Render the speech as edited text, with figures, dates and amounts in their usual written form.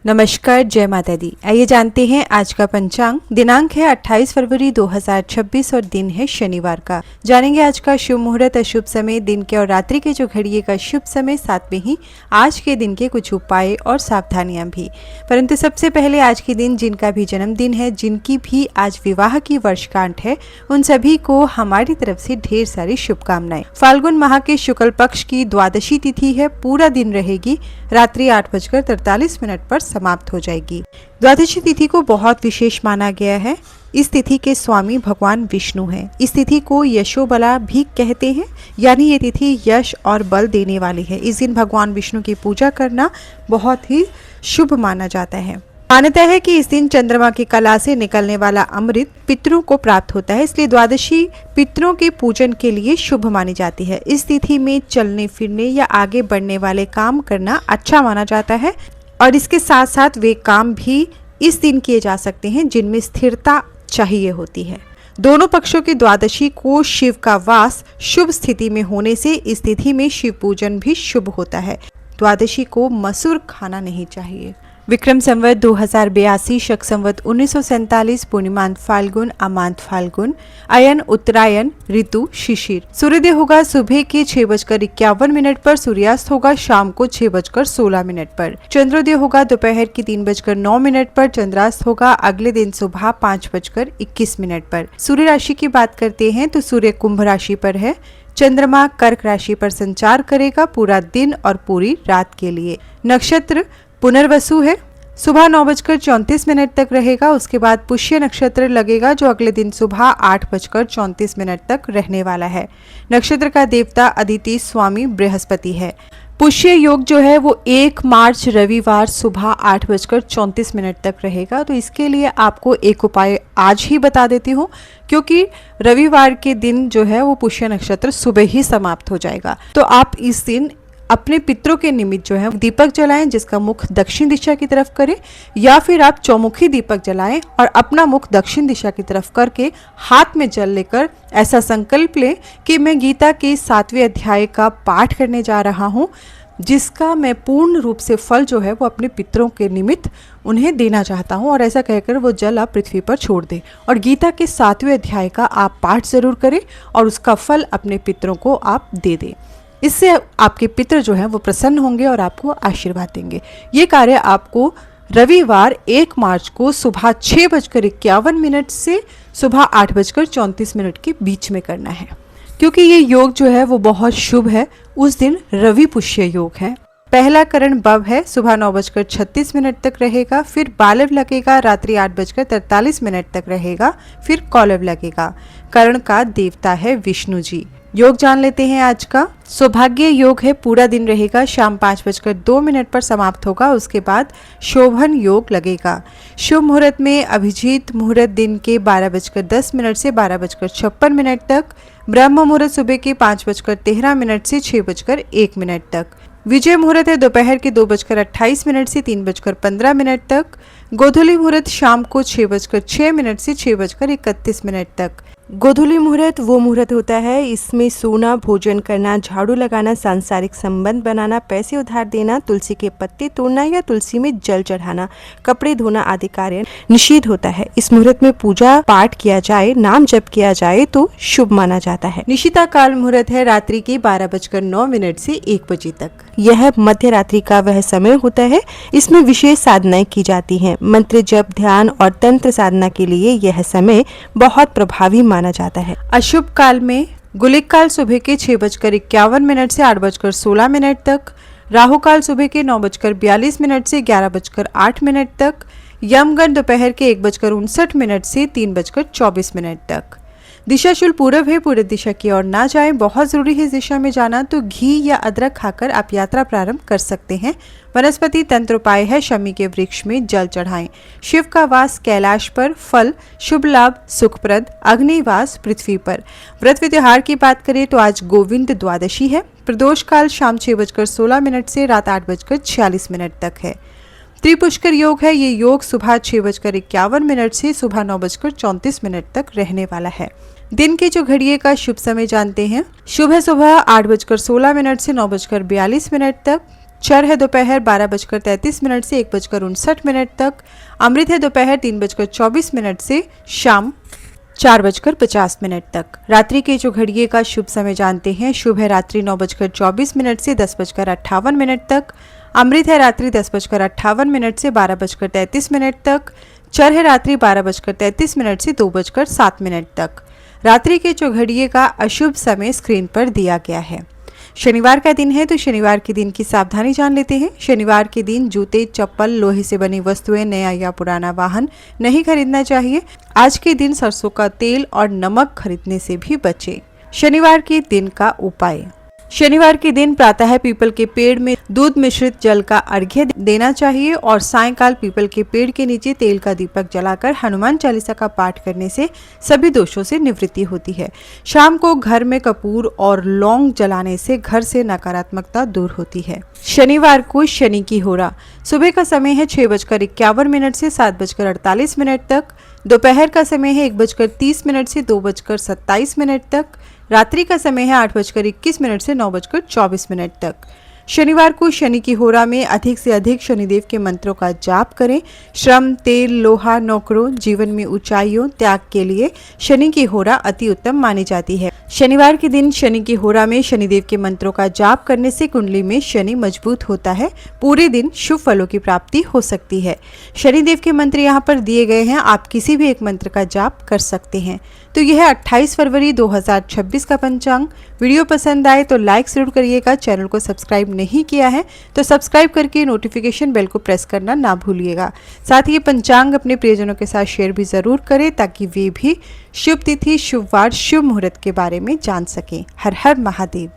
नमस्कार, जय माता दी। आइए जानते हैं आज का पंचांग। दिनांक है 28 फरवरी 2026 और दिन है शनिवार का। जानेंगे आज का शुभ मुहूर्त, अशुभ समय, दिन के और रात्रि के जो घड़िए का शुभ समय, साथ में ही आज के दिन के कुछ उपाय और सावधानियां भी। परंतु सबसे पहले आज के दिन जिनका भी जन्मदिन है, जिनकी भी आज विवाह की वर्षगांठ है, उन सभी को हमारी तरफ से ढेर सारी शुभकामनाएं। फाल्गुन माह के शुक्ल पक्ष की द्वादशी तिथि है, पूरा दिन रहेगी, रात्रि 8:43 पर समाप्त हो जाएगी। द्वादशी तिथि को बहुत विशेष माना गया है। इस तिथि के स्वामी भगवान विष्णु हैं। इस तिथि को यशोबला भी कहते हैं, यानी ये तिथि यश और बल देने वाली है। इस दिन भगवान विष्णु की पूजा करना बहुत ही शुभ माना जाता है। मान्यता है कि इस दिन चंद्रमा की कला से निकलने वाला अमृत पितरों को प्राप्त होता है, इसलिए द्वादशी पितरों के पूजन के लिए शुभ मानी जाती है। इस तिथि में चलने फिरने या आगे बढ़ने वाले काम करना अच्छा माना जाता है और इसके साथ साथ वे काम भी इस दिन किए जा सकते हैं जिनमें स्थिरता चाहिए होती है। दोनों पक्षों की द्वादशी को शिव का वास शुभ स्थिति में होने से इस तिथि में शिव पूजन भी शुभ होता है। द्वादशी को मसूर खाना नहीं चाहिए। विक्रम संवत 2082, शक संवत 1947, पूर्णिमांत फाल्गुन, अमांत फाल्गुन, अयन उत्तरायण, ऋतु शिशिर। सूर्योदय होगा सुबह के 6:51 पर, सूर्यास्त होगा शाम को 6:16 पर। चंद्रोदय होगा दोपहर की 3:09 पर, चंद्रास्त होगा अगले दिन सुबह 5:21 पर। सूर्य राशि की बात करते हैं तो सूर्य कुंभ राशि पर है। चंद्रमा कर्क राशि पर संचार करेगा पूरा दिन और पूरी रात के लिए। नक्षत्र पुनर्वसु है, सुबह 9:34 तक रहेगा। उसके बाद पुष्य नक्षत्र लगेगा जो अगले दिन सुबह 8:34 तक रहने वाला है। नक्षत्र का देवता अदिति स्वामी बृहस्पति है। पुष्य योग जो है वो 1 मार्च रविवार सुबह 8:34 तक रहेगा। तो इसके लिए आपको एक उपाय आज ही बता देती हूँ, क्योंकि रविवार के दिन जो है वो पुष्य नक्षत्र सुबह ही समाप्त हो जाएगा। तो आप इस दिन अपने पितरों के निमित्त जो है दीपक जलाएं जिसका मुख दक्षिण दिशा की तरफ करें, या फिर आप चौमुखी दीपक जलाएं और अपना मुख दक्षिण दिशा की तरफ करके हाथ में जल लेकर ऐसा संकल्प लें कि मैं गीता के 7वें अध्याय का पाठ करने जा रहा हूँ, जिसका मैं पूर्ण रूप से फल जो है वो अपने पितरों के निमित्त उन्हें देना चाहता हूँ। और ऐसा कहकर वो जल आप पृथ्वी पर छोड़ दें और गीता के 7वें अध्याय का आप पाठ जरूर करें और उसका फल अपने पितरों को आप दे दें। इससे आपके पितर जो हैं वो प्रसन्न होंगे और आपको आशीर्वाद देंगे। ये कार्य आपको रविवार 1 मार्च को सुबह 6:51 से सुबह 8:34 के बीच में करना है, क्योंकि ये योग जो है वो बहुत शुभ है। उस दिन रवि पुष्य योग है। पहला करण बव है, सुबह 9:36 तक रहेगा। फिर बालव लगेगा, रात्रि 8:43 तक रहेगा। फिर कौलव लगेगा। करण का देवता है विष्णु जी। योग जान लेते हैं आज का। सौभाग्य योग है, पूरा दिन रहेगा, शाम 5:02 पर समाप्त होगा। उसके बाद शोभन योग लगेगा। शुभ मुहूर्त में अभिजीत मुहूर्त दिन के 12:10 से 12:56 तक। ब्रह्म मुहूर्त सुबह के 5:13 से 6:01 तक। विजय मुहूर्त है दोपहर के 2:28 से 3:15 तक। गोधूली मुहूर्त शाम को 6:06 से 6:31 तक। गोधूली मुहूर्त वो मुहूर्त होता है, इसमें सोना, भोजन करना, झाड़ू लगाना, सांसारिक संबंध बनाना, पैसे उधार देना, तुलसी के पत्ते तोड़ना या तुलसी में जल चढ़ाना, कपड़े धोना आदि कार्य निषिद्ध होता है। इस मुहूर्त में पूजा पाठ किया जाए, नाम जप किया जाए तो शुभ माना जाता है। निशिता काल मुहूर्त है, रात्रि के 12:09 से 1 बजे तक। यह मध्य रात्रि का वह समय होता है। इसमें विशेष साधनाएं की जाती हैं। मंत्र जप, ध्यान और तंत्र साधना के लिए यह समय बहुत प्रभावी माना जाता है। अशुभ काल में गुलिक काल सुबह के 6:51 से 8:16 तक। राहु काल सुबह के 9:42 से 11:08 तक। यमगंड दोपहर के 1:59 से 3:24 तक। दिशा शुल पूरब है, पूर्व दिशा की ओर ना जाएं। बहुत जरूरी है इस दिशा में जाना, तो घी या अदरक खाकर आप यात्रा प्रारंभ कर सकते हैं। वनस्पति तंत्र उपाय है, शमी के वृक्ष में जल चढ़ाएं। शिव का वास कैलाश पर। फल शुभ लाभ सुखप्रद। अग्निवास पृथ्वी पर। व्रत व त्योहार की बात करें तो आज गोविंद द्वादशी है। प्रदोष काल शाम 6:16 से रात 8:46 तक है। त्रिपुष्कर योग है, ये योग सुबह 6:51 से सुबह 9:34 तक रहने वाला है। दिन के जो घड़िए का शुभ समय जानते हैं। शुभ है सुबह 8:16 से 9:42 तक। चर है दोपहर 12:33 से 1:59 तक। अमृत है दोपहर 3:24 से शाम 4:50 तक। रात्रि के जो घड़िये का शुभ समय जानते हैं। शुभ है रात्रि 9:24 से 10:58 तक। अमृत है रात्रि 10:58 से 12:33 तक। चर है रात्रि 12:33 से 2:07 तक। रात्रि के जो घड़िये का अशुभ समय स्क्रीन पर दिया गया है। शनिवार का दिन है, तो शनिवार के दिन की सावधानी जान लेते हैं। शनिवार के दिन जूते, चप्पल, लोहे से बनी वस्तुएं, नया या पुराना वाहन नहीं खरीदना चाहिए। आज के दिन सरसों का तेल और नमक खरीदने से भी बचें। शनिवार के दिन का उपाय। शनिवार के दिन प्रातः पीपल के पेड़ में दूध मिश्रित जल का अर्घ्य देना चाहिए और सायंकाल पीपल के पेड़ के नीचे तेल का दीपक जलाकर हनुमान चालीसा का पाठ करने से सभी दोषों से निवृत्ति होती है। शाम को घर में कपूर और लौंग जलाने से घर से नकारात्मकता दूर होती है। शनिवार को शनि की होरा। सुबह का समय है 6:51 से 7:48 तक। दोपहर का समय है 1:30 से 2:27 तक। रात्रि का समय है 8:21 से 9:24 तक। शनिवार को शनि की होरा में अधिक से अधिक शनिदेव के मंत्रों का जाप करें। श्रम, तेल, लोहा, नौकरों, जीवन में ऊंचाइयों, त्याग के लिए शनि की होरा अति उत्तम मानी जाती है। शनिवार के दिन शनि की होरा में शनिदेव के मंत्रों का जाप करने से कुंडली में शनि मजबूत होता है। पूरे दिन शुभ फलों की प्राप्ति हो सकती है। शनिदेव के मंत्र यहाँ पर दिए गए हैं, आप किसी भी एक मंत्र का जाप कर सकते हैं। तो यह है 28 फरवरी 2026 का पंचांग। वीडियो पसंद आए तो लाइक जरूर करिएगा। चैनल को सब्सक्राइब नहीं किया है तो सब्सक्राइब करके नोटिफिकेशन बेल को प्रेस करना ना भूलिएगा। साथ ही ये पंचांग अपने प्रियजनों के साथ शेयर भी जरूर करें ताकि वे भी शुभ तिथि, शुभ वार, शुभ मुहूर्त के बारे में जान सकें। हर हर महादेव।